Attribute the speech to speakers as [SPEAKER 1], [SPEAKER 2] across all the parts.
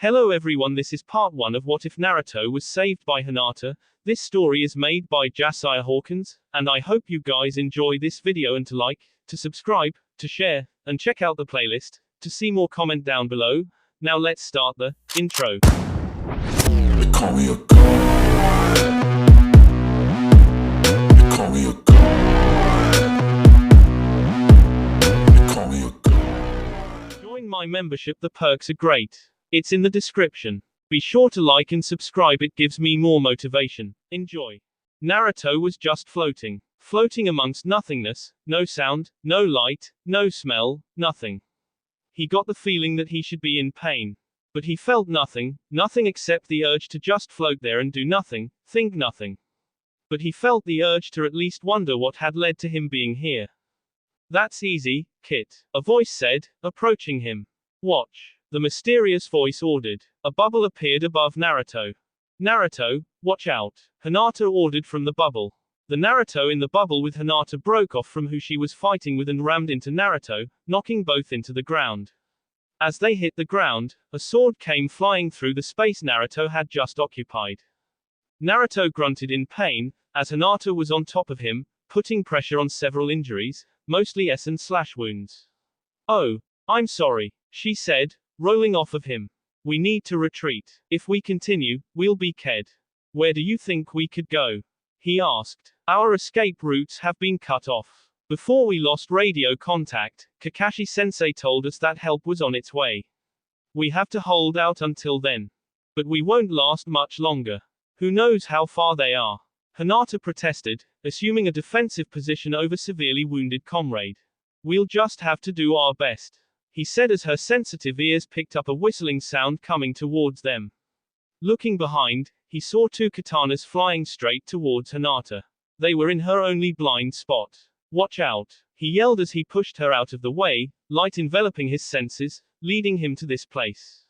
[SPEAKER 1] Hello everyone, this is part 1 of What If Naruto Was Saved by Hinata. This story is made by Jasaiya Hawkins, and I hope you guys enjoy this video and to like, to subscribe, to share, and check out the playlist, to see more comment down below. Now let's start the intro.
[SPEAKER 2] They call me a god. They call me a god. They call me a god.
[SPEAKER 1] Join my membership, the perks are great. It's in the description. Be sure to like and subscribe, it gives me more motivation. Enjoy. Naruto was just floating. Floating amongst nothingness, no sound, no light, no smell, nothing. He got the feeling that he should be in pain. But he felt nothing except the urge to just float there and do nothing, think nothing. But he felt the urge to at least wonder what had led to him being here. That's easy, Kit, a voice said, approaching him. Watch. The mysterious voice ordered. A bubble appeared above Naruto. Naruto, watch out. Hinata ordered from the bubble. The Naruto in the bubble with Hinata broke off from who she was fighting with and rammed into Naruto, knocking both into the ground. As they hit the ground, a sword came flying through the space Naruto had just occupied. Naruto grunted in pain, as Hinata was on top of him, putting pressure on several injuries, mostly S/slash wounds. Oh, I'm sorry, she said, rolling off of him. We need to retreat. If we continue, we'll be ked. Where do you think we could go? He asked. Our escape routes have been cut off. Before we lost radio contact, Kakashi-sensei told us that help was on its way. We have to hold out until then. But we won't last much longer. Who knows how far they are? Hinata protested, assuming a defensive position over severely wounded comrade. We'll just have to do our best, he said as her sensitive ears picked up a whistling sound coming towards them. Looking behind, he saw two katanas flying straight towards Hinata. They were in her only blind spot. Watch out, he yelled as he pushed her out of the way, light enveloping his senses, leading him to this place.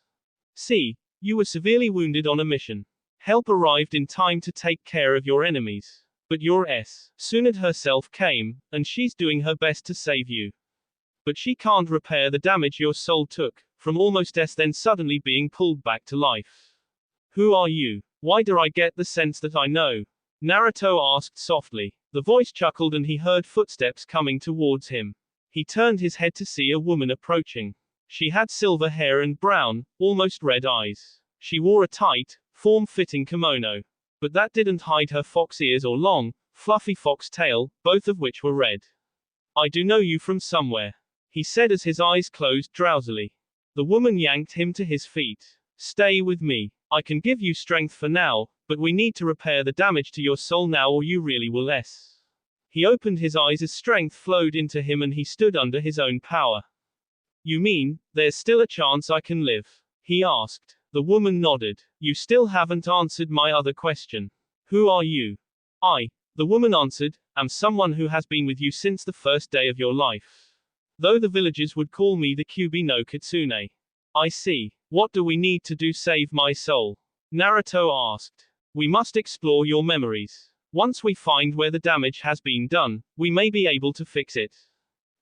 [SPEAKER 1] See, you were severely wounded on a mission. Help arrived in time to take care of your enemies. But your Tsunade herself came, and she's doing her best to save you. But she can't repair the damage your soul took, from almost then suddenly being pulled back to life. Who are you? Why do I get the sense that I know? Naruto asked softly. The voice chuckled and he heard footsteps coming towards him. He turned his head to see a woman approaching. She had silver hair and brown, almost red eyes. She wore a tight, form-fitting kimono. But that didn't hide her fox ears or long, fluffy fox tail, both of which were red. I do know you from somewhere, he said as his eyes closed drowsily. The woman yanked him to his feet. Stay with me. I can give you strength for now, but we need to repair the damage to your soul now or you really will He opened his eyes as strength flowed into him and he stood under his own power. You mean, there's still a chance I can live? He asked. The woman nodded. You still haven't answered my other question. Who are you? The woman answered, am someone who has been with you since the first day of your life. Though the villagers would call me the Kyuubi no Kitsune. I see. What do we need to do save my soul? Naruto asked. We must explore your memories. Once we find where the damage has been done, we may be able to fix it.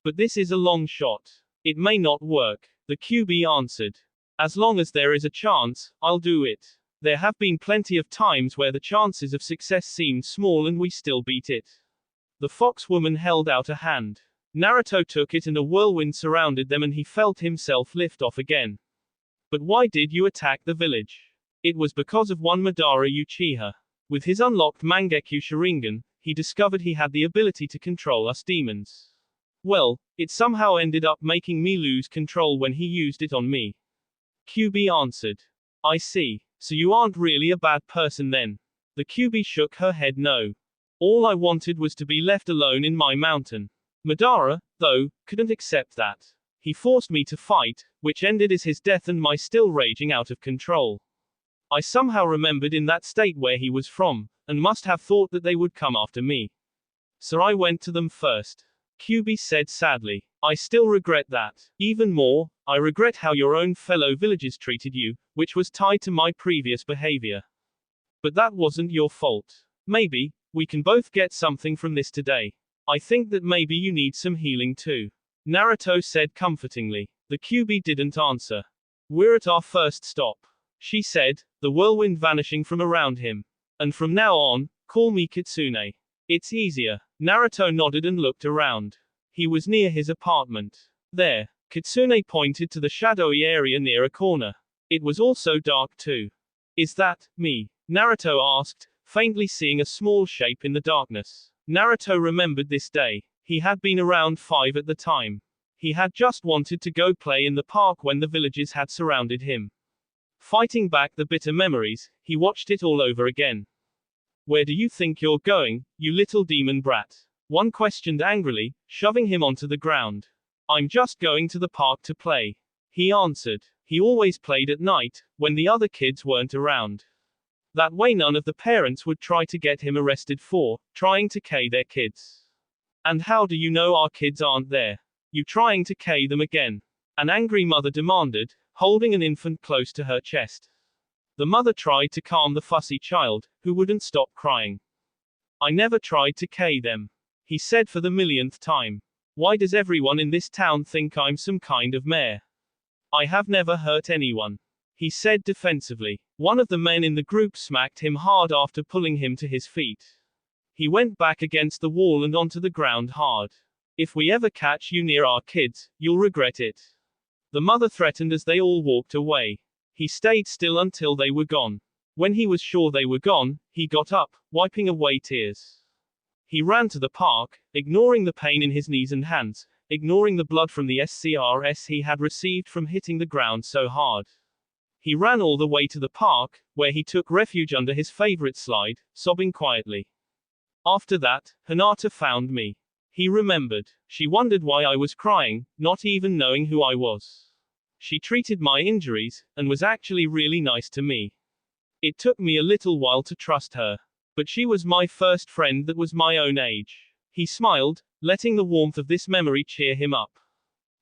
[SPEAKER 1] But this is a long shot. It may not work, the Kyuubi answered. As long as there is a chance, I'll do it. There have been plenty of times where the chances of success seemed small and we still beat it. The fox woman held out a hand. Naruto took it and a whirlwind surrounded them and he felt himself lift off again. But why did you attack the village? It was because of one Madara Uchiha. With his unlocked Mangekyo Sharingan, he discovered he had the ability to control us demons. Well, it somehow ended up making me lose control when he used it on me. Kyuubi answered. I see. So you aren't really a bad person then. The Kyuubi shook her head no. All I wanted was to be left alone in my mountain. Madara, though, couldn't accept that. He forced me to fight, which ended as his death and my still raging out of control. I somehow remembered in that state where he was from, and must have thought that they would come after me. So I went to them first. Kyuubi said sadly. I still regret that. Even more, I regret how your own fellow villagers treated you, which was tied to my previous behavior. But that wasn't your fault. Maybe, we can both get something from this today. I think that maybe you need some healing too. Naruto said comfortingly. The Kyuubi didn't answer. We're at our first stop. she said, the whirlwind vanishing from around him. And from now on, call me Kitsune. It's easier. Naruto nodded and looked around. He was near his apartment. There. Kitsune pointed to the shadowy area near a corner. It was also dark too. Is that me? Naruto asked, faintly seeing a small shape in the darkness. Naruto remembered this day. He had been around 5 at the time. He had just wanted to go play in the park when the villagers had surrounded him. Fighting back the bitter memories, he watched it all over again. Where do you think you're going, you little demon brat? One questioned angrily, shoving him onto the ground. I'm just going to the park to play. He answered. He always played at night, when the other kids weren't around. That way none of the parents would try to get him arrested for trying to K their kids. And how do you know our kids aren't there? You trying to K them again? An angry mother demanded, holding an infant close to her chest. The mother tried to calm the fussy child, who wouldn't stop crying. I never tried to K them. He said for the millionth time. Why does everyone in this town think I'm some kind of mayor? I have never hurt anyone. He said defensively. One of the men in the group smacked him hard after pulling him to his feet. He went back against the wall and onto the ground hard. If we ever catch you near our kids, you'll regret it. The mother threatened as they all walked away. He stayed still until they were gone. When he was sure they were gone, he got up, wiping away tears. He ran to the park, ignoring the pain in his knees and hands, ignoring the blood from the scars he had received from hitting the ground so hard. He ran all the way to the park, where he took refuge under his favorite slide, sobbing quietly. After that, Hinata found me. He remembered. She wondered why I was crying, not even knowing who I was. She treated my injuries, and was actually really nice to me. It took me a little while to trust her. But she was my first friend that was my own age. He smiled, letting the warmth of this memory cheer him up.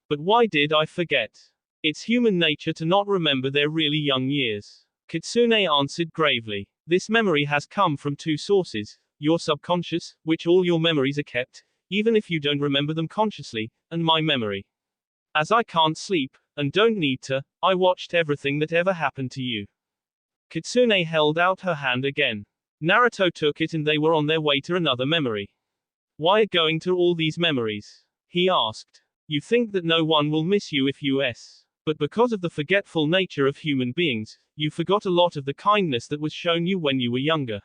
[SPEAKER 1] But why did I forget? It's human nature to not remember their really young years. Kitsune answered gravely. This memory has come from 2 sources. Your subconscious, which all your memories are kept, even if you don't remember them consciously, and my memory. As I can't sleep, and don't need to, I watched everything that ever happened to you. Kitsune held out her hand again. Naruto took it and they were on their way to another memory. Why going to all these memories? He asked. You think that no one will miss you if you. But because of the forgetful nature of human beings, you forgot a lot of the kindness that was shown you when you were younger.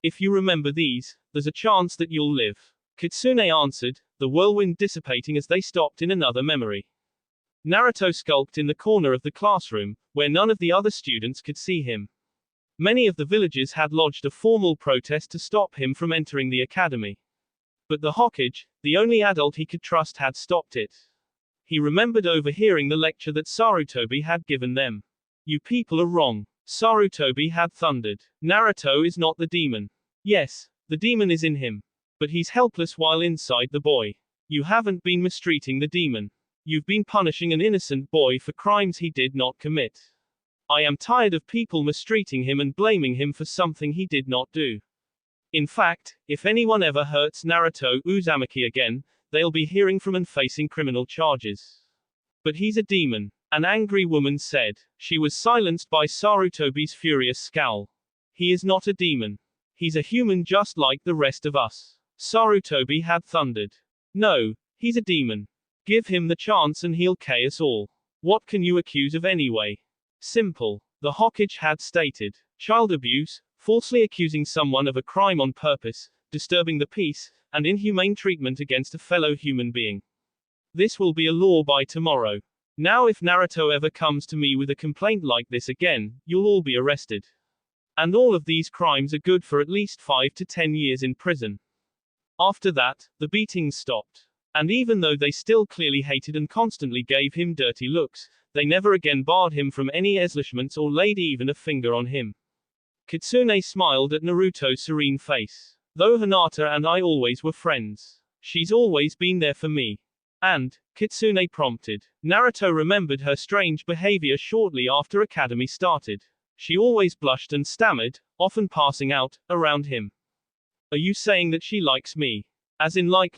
[SPEAKER 1] If you remember these, there's a chance that you'll live. Kitsune answered, the whirlwind dissipating as they stopped in another memory. Naruto skulked in the corner of the classroom, where none of the other students could see him. Many of the villagers had lodged a formal protest to stop him from entering the academy. But the Hokage, the only adult he could trust, had stopped it. He remembered overhearing the lecture that Sarutobi had given them. You people are wrong. Sarutobi had thundered. Naruto is not the demon. Yes, the demon is in him. But he's helpless while inside the boy. You haven't been mistreating the demon. You've been punishing an innocent boy for crimes he did not commit. I am tired of people mistreating him and blaming him for something he did not do. In fact, if anyone ever hurts Naruto Uzumaki again, they'll be hearing from and facing criminal charges. But he's a demon, an angry woman said. She was silenced by Sarutobi's furious scowl. He is not a demon. He's a human just like the rest of us. Sarutobi had thundered. No, he's a demon. Give him the chance and he'll K us all. What can you accuse of anyway? Simple. The Hokage had stated. Child abuse, falsely accusing someone of a crime on purpose, disturbing the peace, and inhumane treatment against a fellow human being. This will be a law by tomorrow. Now if Naruto ever comes to me with a complaint like this again, you'll all be arrested. And all of these crimes are good for at least 5 to 10 years in prison. After that, the beatings stopped. And even though they still clearly hated and constantly gave him dirty looks, they never again barred him from any establishments or laid even a finger on him. Kitsune smiled at Naruto's serene face. Though Hinata and I always were friends. She's always been there for me. And, Kitsune prompted. Naruto remembered her strange behavior shortly after academy started. She always blushed and stammered, often passing out, around him. Are you saying that she likes me? As in like,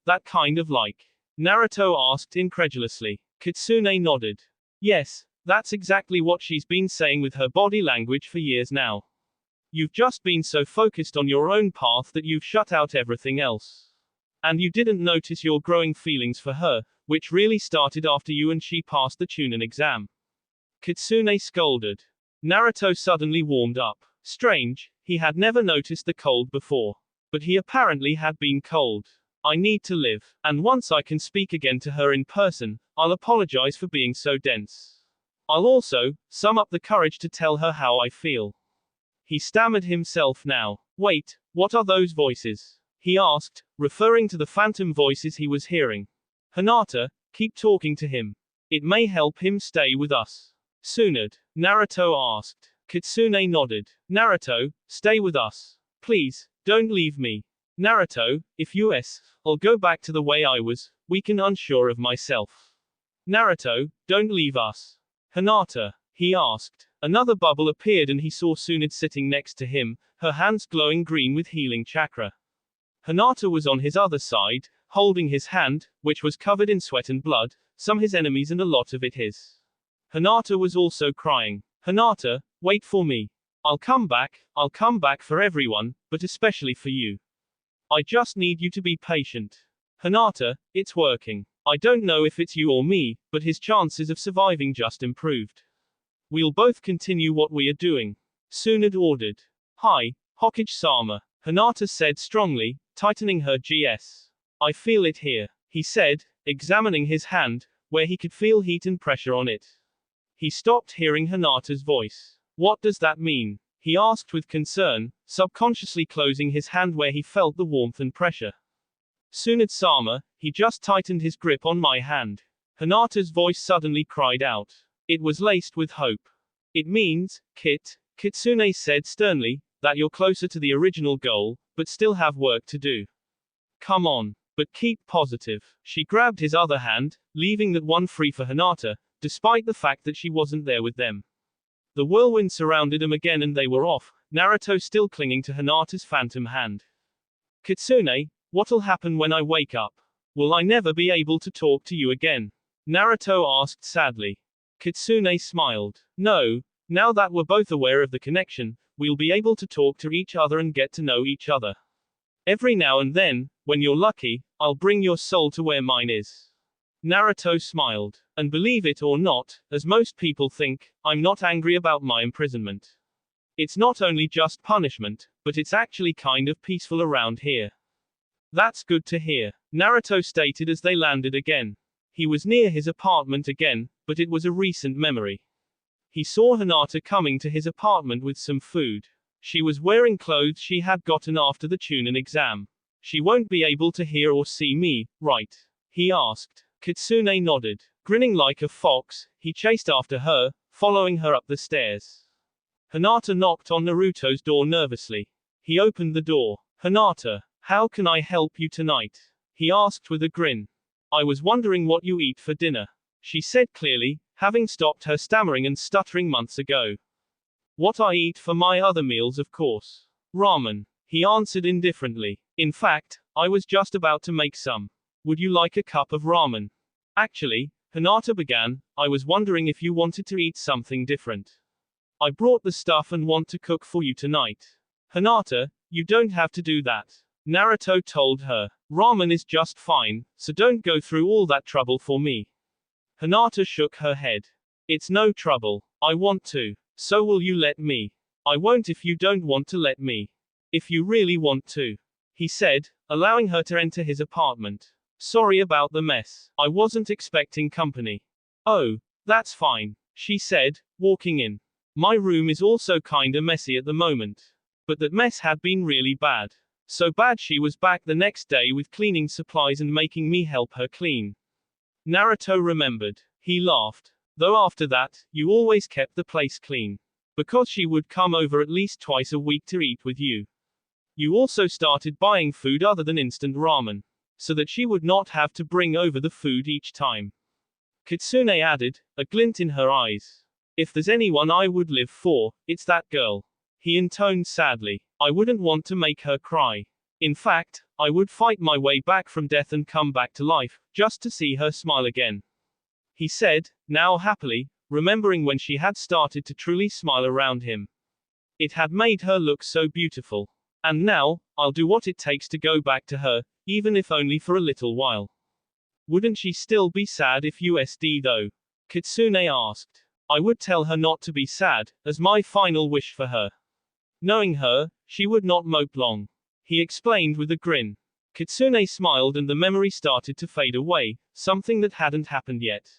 [SPEAKER 1] that kind of like? Naruto asked incredulously. Kitsune nodded. Yes, That's exactly what she's been saying with her body language for years now. You've just been so focused on your own path that you've shut out everything else. And you didn't notice your growing feelings for her, which really started after you and she passed the Chunin exam. Kitsune scolded. Naruto suddenly warmed up. Strange, he had never noticed the cold before. But he apparently had been cold. I need to live, and once I can speak again to her in person, I'll apologize for being so dense. I'll also sum up the courage to tell her how I feel. He stammered himself now. Wait, what are those voices? He asked, referring to the phantom voices he was hearing. Hinata, keep talking to him. It may help him stay with us. Tsunade, Naruto asked. Kitsune nodded. Naruto, stay with us. Please, don't leave me. Naruto, if I'll go back to the way I was, weak and unsure of myself. Naruto, don't leave us. Hinata, he asked. Another bubble appeared and he saw Tsunade sitting next to him, her hands glowing green with healing chakra. Hinata was on his other side, holding his hand, which was covered in sweat and blood, some his enemies and a lot of it his. Hinata was also crying. Hinata, wait for me. I'll come back for everyone, but especially for you. I just need you to be patient. Hinata, it's working. I don't know if it's you or me, but his chances of surviving just improved. We'll both continue what we are doing. Tsunade ordered. Hi, Hokage-sama, Hinata said strongly, tightening her GS. I feel it here, he said, examining his hand, where he could feel heat and pressure on it. He stopped hearing Hinata's voice. What does that mean? He asked with concern, subconsciously closing his hand where he felt the warmth and pressure. Tsunade-sama, he just tightened his grip on my hand. Hinata's voice suddenly cried out. It was laced with hope. It means, Kitsune said sternly, that you're closer to the original goal, but still have work to do. Come on, but keep positive. She grabbed his other hand, leaving that one free for Hinata, despite the fact that she wasn't there with them. The whirlwind surrounded them again and they were off, Naruto still clinging to Hinata's phantom hand. Kitsune, what'll happen when I wake up? Will I never be able to talk to you again? Naruto asked sadly. Kitsune smiled. No, now that we're both aware of the connection, we'll be able to talk to each other and get to know each other. Every now and then, when you're lucky, I'll bring your soul to where mine is. Naruto smiled. And believe it or not, as most people think, I'm not angry about my imprisonment. It's not only just punishment, but it's actually kind of peaceful around here. That's good to hear, Naruto stated as they landed again. He was near his apartment again, but it was a recent memory. He saw Hinata coming to his apartment with some food. She was wearing clothes she had gotten after the Chunin exam. She won't be able to hear or see me, right? He asked. Kitsune nodded. Grinning like a fox, he chased after her, following her up the stairs. Hinata knocked on Naruto's door nervously. He opened the door. Hinata, how can I help you tonight? He asked with a grin. I was wondering what you eat for dinner. She said clearly, having stopped her stammering and stuttering months ago. What I eat for my other meals, of course. Ramen. He answered indifferently. In fact, I was just about to make some. Would you like a cup of ramen? Actually, Hinata began, I was wondering if you wanted to eat something different. I brought the stuff and want to cook for you tonight. Hinata, you don't have to do that. Naruto told her. Ramen is just fine, so don't go through all that trouble for me. Hinata shook her head. It's no trouble. I want to. So will you let me? I won't if you don't want to let me. If you really want to. He said, allowing her to enter his apartment. Sorry about the mess. I wasn't expecting company. Oh, that's fine, she said, walking in. My room is also kinda messy at the moment. But that mess had been really bad. So bad she was back the next day with cleaning supplies and making me help her clean. Naruto remembered. He laughed. Though after that, you always kept the place clean. Because she would come over at least twice a week to eat with you. You also started buying food other than instant ramen. So that she would not have to bring over the food each time. Kitsune added, a glint in her eyes. If there's anyone I would live for, it's that girl. He intoned sadly. I wouldn't want to make her cry. In fact, I would fight my way back from death and come back to life, just to see her smile again. He said, now happily, remembering when she had started to truly smile around him. It had made her look so beautiful. And now, I'll do what it takes to go back to her, even if only for a little while. Wouldn't she still be sad if USD though? Kitsune asked. I would tell her not to be sad, as my final wish for her. Knowing her, she would not mope long. He explained with a grin. Kitsune smiled and the memory started to fade away, something that hadn't happened yet.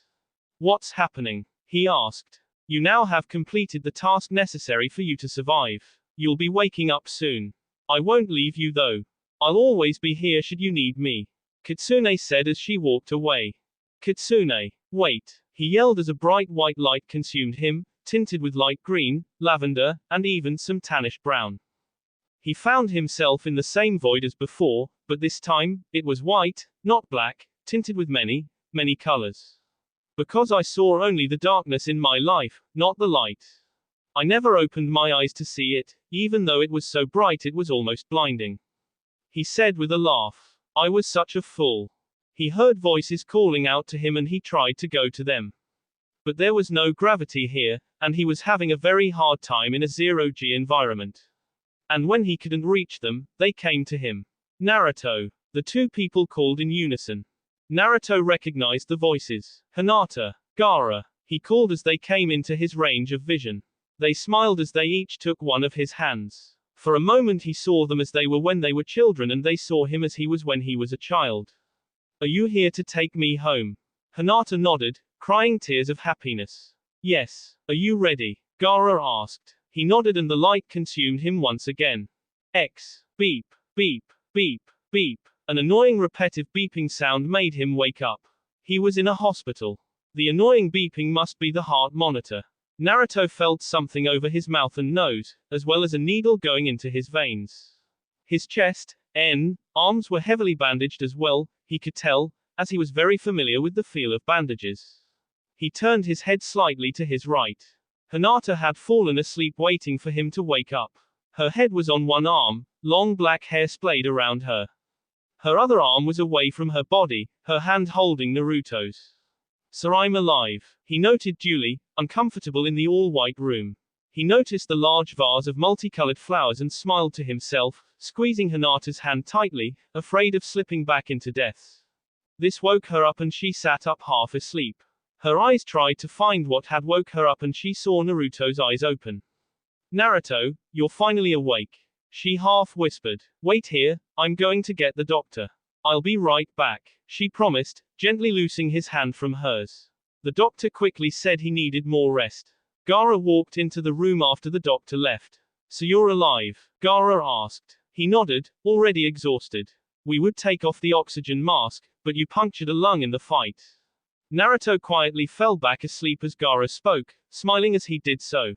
[SPEAKER 1] What's happening? He asked. You now have completed the task necessary for you to survive. You'll be waking up soon. I won't leave you though. I'll always be here should you need me. Kitsune said as she walked away. Kitsune, wait, he yelled as a bright white light consumed him, tinted with light green, lavender, and even some tannish brown. He found himself in the same void as before, but this time, it was white, not black, tinted with many, many colors. Because I saw only the darkness in my life, not the light. I never opened my eyes to see it, even though it was so bright it was almost blinding. He said with a laugh. I was such a fool. He heard voices calling out to him and he tried to go to them. But there was no gravity here, and he was having a very hard time in a zero-G environment. And when he couldn't reach them, they came to him. Naruto. The two people called in unison. Naruto recognized the voices. Hinata. Gaara. He called as they came into his range of vision. They smiled as they each took one of his hands. For a moment he saw them as they were when they were children and they saw him as he was when he was a child. Are you here to take me home? Hinata nodded, crying tears of happiness. Yes. Are you ready? Gaara asked. He nodded and the light consumed him once again. X. Beep. Beep. Beep. Beep. An annoying repetitive beeping sound made him wake up. He was in a hospital. The annoying beeping must be the heart monitor. Naruto felt something over his mouth and nose, as well as a needle going into his veins. His chest, arms were heavily bandaged as well, he could tell, as he was very familiar with the feel of bandages. He turned his head slightly to his right. Hinata had fallen asleep waiting for him to wake up. Her head was on one arm, long black hair splayed around her. Her other arm was away from her body, her hand holding Naruto's. So I'm alive, he noted dully, uncomfortable in the all-white room. He noticed the large vase of multicolored flowers and smiled to himself, squeezing Hinata's hand tightly, afraid of slipping back into death. This woke her up and she sat up half asleep. Her eyes tried to find what had woke her up and she saw Naruto's eyes open. Naruto, you're finally awake. She half whispered. Wait here, I'm going to get the doctor. I'll be right back, she promised, gently loosing his hand from hers. The doctor quickly said he needed more rest. Gaara walked into the room after the doctor left. So you're alive? Gaara asked. He nodded, already exhausted. We would take off the oxygen mask, but you punctured a lung in the fight. Naruto quietly fell back asleep as Gaara spoke, smiling as he did so.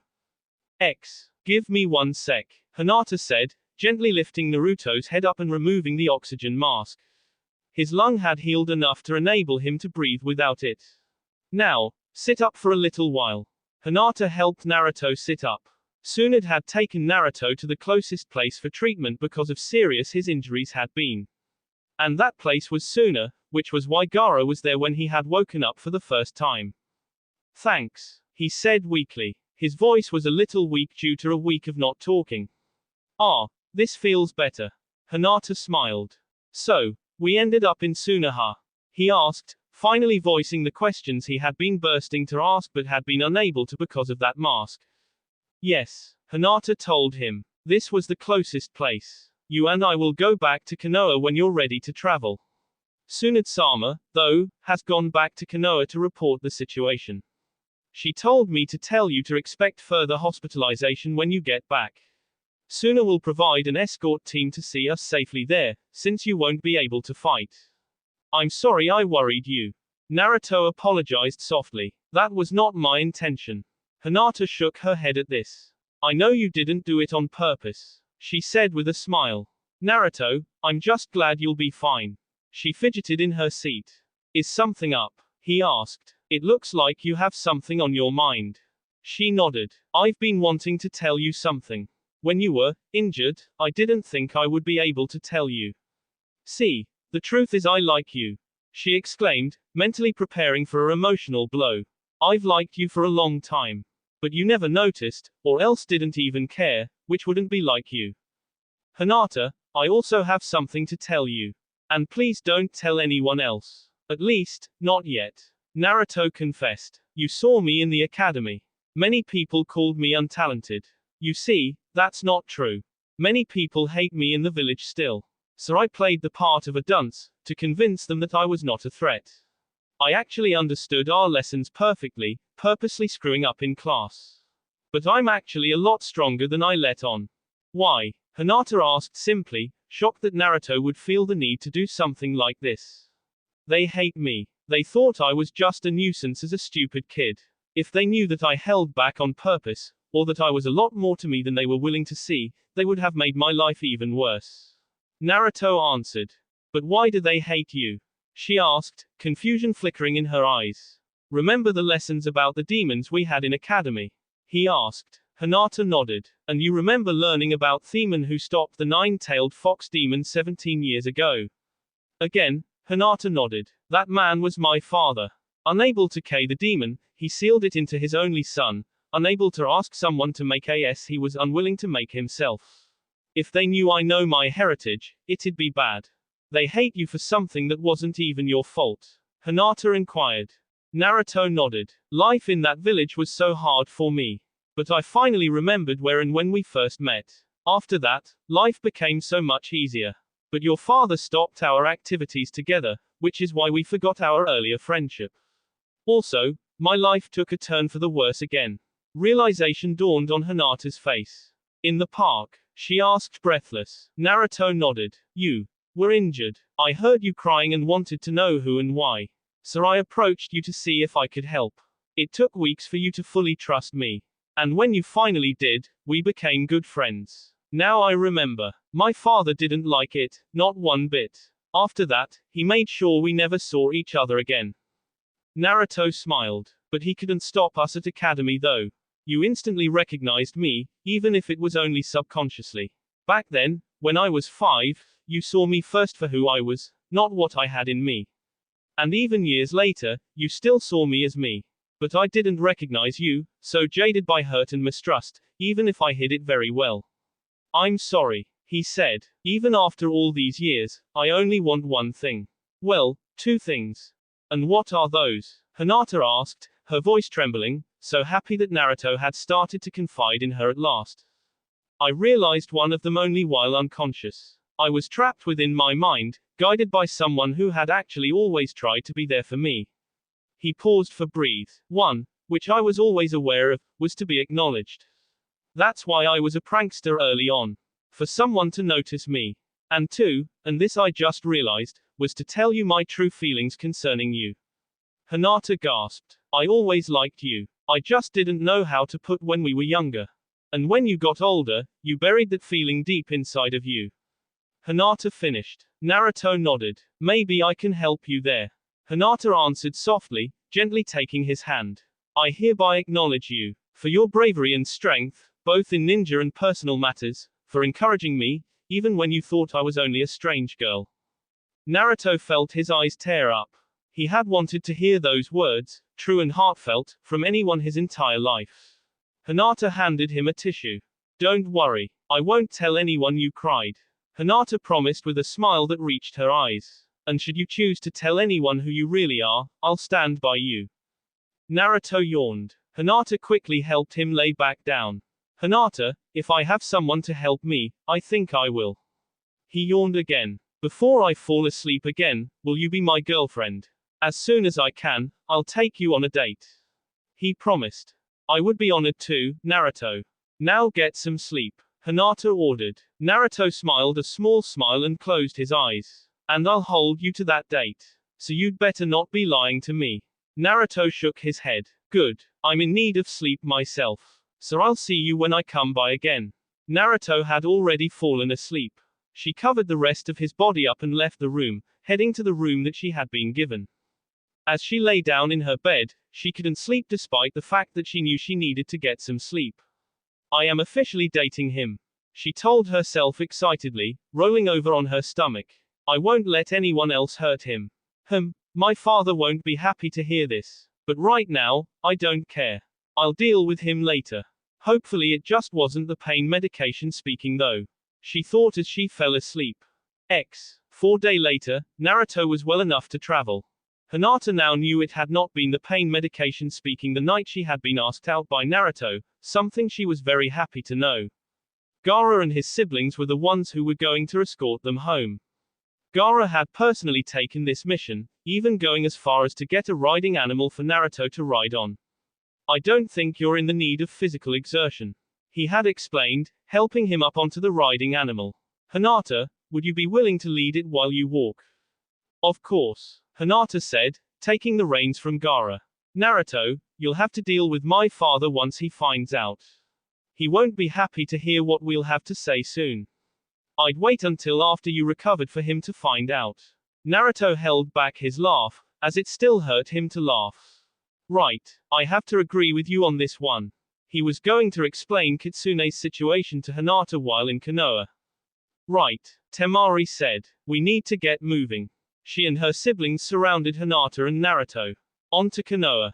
[SPEAKER 1] Give me 1 sec, Hinata said, gently lifting Naruto's head up and removing the oxygen mask. His lung had healed enough to enable him to breathe without it. Now, sit up for a little while. Hinata helped Naruto sit up. Soon it had taken Naruto to the closest place for treatment because of serious his injuries had been. And that place was Suna, which was why Gaara was there when he had woken up for the first time. Thanks, he said weakly. His voice was a little weak due to a week of not talking. Ah, this feels better. Hinata smiled. So, we ended up in Sunaha? He asked, finally voicing the questions he had been bursting to ask but had been unable to because of that mask. Yes, Hinata told him. This was the closest place. You and I will go back to Konoha when you're ready to travel. Tsunade-sama, though, has gone back to Konoha to report the situation. She told me to tell you to expect further hospitalization when you get back. Suna will provide an escort team to see us safely there, since you won't be able to fight. I'm sorry I worried you. Naruto apologized softly. That was not my intention. Hinata shook her head at this. I know you didn't do it on purpose, she said with a smile. Naruto, I'm just glad you'll be fine. She fidgeted in her seat. Is something up? He asked. It looks like you have something on your mind. She nodded. I've been wanting to tell you something. When you were injured, I didn't think I would be able to tell you. See, the truth is I like you, she exclaimed, mentally preparing for her emotional blow. I've liked you for a long time. But you never noticed, or else didn't even care, which wouldn't be like you. Hinata, I also have something to tell you. And please don't tell anyone else. At least, not yet. Naruto confessed. You saw me in the academy. Many people called me untalented. You see, that's not true. Many people hate me in the village still. So I played the part of a dunce, to convince them that I was not a threat. I actually understood our lessons perfectly, purposely screwing up in class. But I'm actually a lot stronger than I let on. Why? Hinata asked simply, shocked that Naruto would feel the need to do something like this. They hate me. They thought I was just a nuisance as a stupid kid. If they knew that I held back on purpose, or that I was a lot more to me than they were willing to see, they would have made my life even worse. Naruto answered. But why do they hate you? She asked, confusion flickering in her eyes. Remember the lessons about the demons we had in academy? He asked. Hinata nodded. And you remember learning about Theman who stopped the nine-tailed fox demon 17 years ago? Again, Hinata nodded. That man was my father. Unable to kill the demon, he sealed it into his only son. Unable to ask someone to make as he was unwilling to make himself. If they knew I know my heritage, it'd be bad. They hate you for something that wasn't even your fault. Hinata inquired. Naruto nodded. Life in that village was so hard for me. But I finally remembered where and when we first met. After that, life became so much easier. But your father stopped our activities together, which is why we forgot our earlier friendship. Also, my life took a turn for the worse again. Realization dawned on Hinata's face. In the park, she asked breathless. Naruto nodded. You were injured. I heard you crying and wanted to know who and why. So I approached you to see if I could help. It took weeks for you to fully trust me. And when you finally did, we became good friends. Now I remember. My father didn't like it, not one bit. After that, he made sure we never saw each other again. Naruto smiled. But he couldn't stop us at academy though. You instantly recognized me, even if it was only subconsciously. Back then, when I was 5, you saw me first for who I was, not what I had in me. And even years later, you still saw me as me. But I didn't recognize you, so jaded by hurt and mistrust, even if I hid it very well. I'm sorry, he said. Even after all these years, I only want one thing. Well, 2 things. And what are those? Hinata asked, her voice trembling, so happy that Naruto had started to confide in her at last. I realized one of them only while unconscious. I was trapped within my mind, guided by someone who had actually always tried to be there for me. He paused for breath. 1, which I was always aware of, was to be acknowledged. That's why I was a prankster early on. For someone to notice me. And 2, and this I just realized, was to tell you my true feelings concerning you. Hinata gasped. I always liked you. I just didn't know how to put when we were younger. And when you got older, you buried that feeling deep inside of you. Hinata finished. Naruto nodded. Maybe I can help you there. Hinata answered softly, gently taking his hand. I hereby acknowledge you, for your bravery and strength, both in ninja and personal matters, for encouraging me, even when you thought I was only a strange girl. Naruto felt his eyes tear up. He had wanted to hear those words, true and heartfelt, from anyone his entire life. Hinata handed him a tissue. Don't worry, I won't tell anyone you cried. Hinata promised with a smile that reached her eyes. And should you choose to tell anyone who you really are, I'll stand by you. Naruto yawned. Hinata quickly helped him lay back down. Hinata, if I have someone to help me, I think I will. He yawned again. Before I fall asleep again, will you be my girlfriend? As soon as I can, I'll take you on a date. He promised. I would be honored too, Naruto. Now get some sleep. Hinata ordered. Naruto smiled a small smile and closed his eyes. And I'll hold you to that date. So you'd better not be lying to me. Naruto shook his head. Good. I'm in need of sleep myself. So I'll see you when I come by again. Naruto had already fallen asleep. She covered the rest of his body up and left the room, heading to the room that she had been given. As she lay down in her bed, she couldn't sleep despite the fact that she knew she needed to get some sleep. I am officially dating him. She told herself excitedly, rolling over on her stomach. I won't let anyone else hurt him. My father won't be happy to hear this. But right now, I don't care. I'll deal with him later. Hopefully it just wasn't the pain medication speaking though. She thought as she fell asleep. 4 days later, Naruto was well enough to travel. Hinata now knew it had not been the pain medication speaking the night she had been asked out by Naruto, something she was very happy to know. Gaara and his siblings were the ones who were going to escort them home. Gaara had personally taken this mission, even going as far as to get a riding animal for Naruto to ride on. I don't think you're in the need of physical exertion, he had explained, helping him up onto the riding animal. Hinata, would you be willing to lead it while you walk? Of course, Hinata said, taking the reins from Gaara. Naruto, you'll have to deal with my father once he finds out. He won't be happy to hear what we'll have to say soon. I'd wait until after you recovered for him to find out. Naruto held back his laugh, as it still hurt him to laugh. Right, I have to agree with you on this one. He was going to explain Kitsune's situation to Hinata while in Konoha. Right, Temari said. We need to get moving. She and her siblings surrounded Hinata and Naruto. On to Konoha.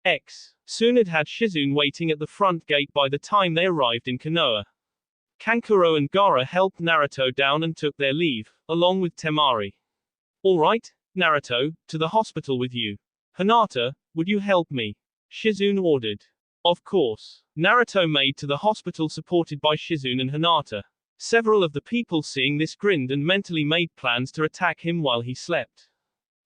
[SPEAKER 1] Tsunade had Shizune waiting at the front gate by the time they arrived in Konoha. Kankuro and Gaara helped Naruto down and took their leave, along with Temari. Alright, Naruto, to the hospital with you. Hinata, would you help me? Shizune ordered. Of course. Naruto made to the hospital supported by Shizune and Hinata. Several of the people seeing this grinned and mentally made plans to attack him while he slept.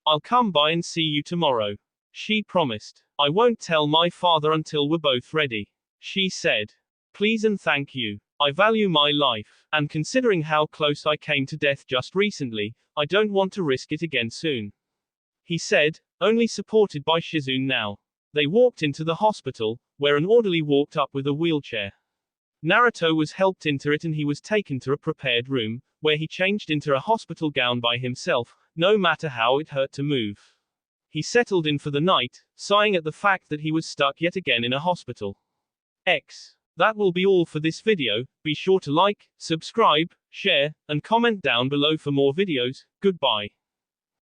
[SPEAKER 1] I'll come by and see you tomorrow. She promised. I won't tell my father until we're both ready. She said. Please and thank you. I value my life, and considering how close I came to death just recently, I don't want to risk it again soon. He said, only supported by Shizune now. They walked into the hospital, where an orderly walked up with a wheelchair. Naruto was helped into it and he was taken to a prepared room, where he changed into a hospital gown by himself, no matter how it hurt to move. He settled in for the night, sighing at the fact that he was stuck yet again in a hospital. That will be all for this video. Be sure to like, subscribe, share, and comment down below for more videos. Goodbye.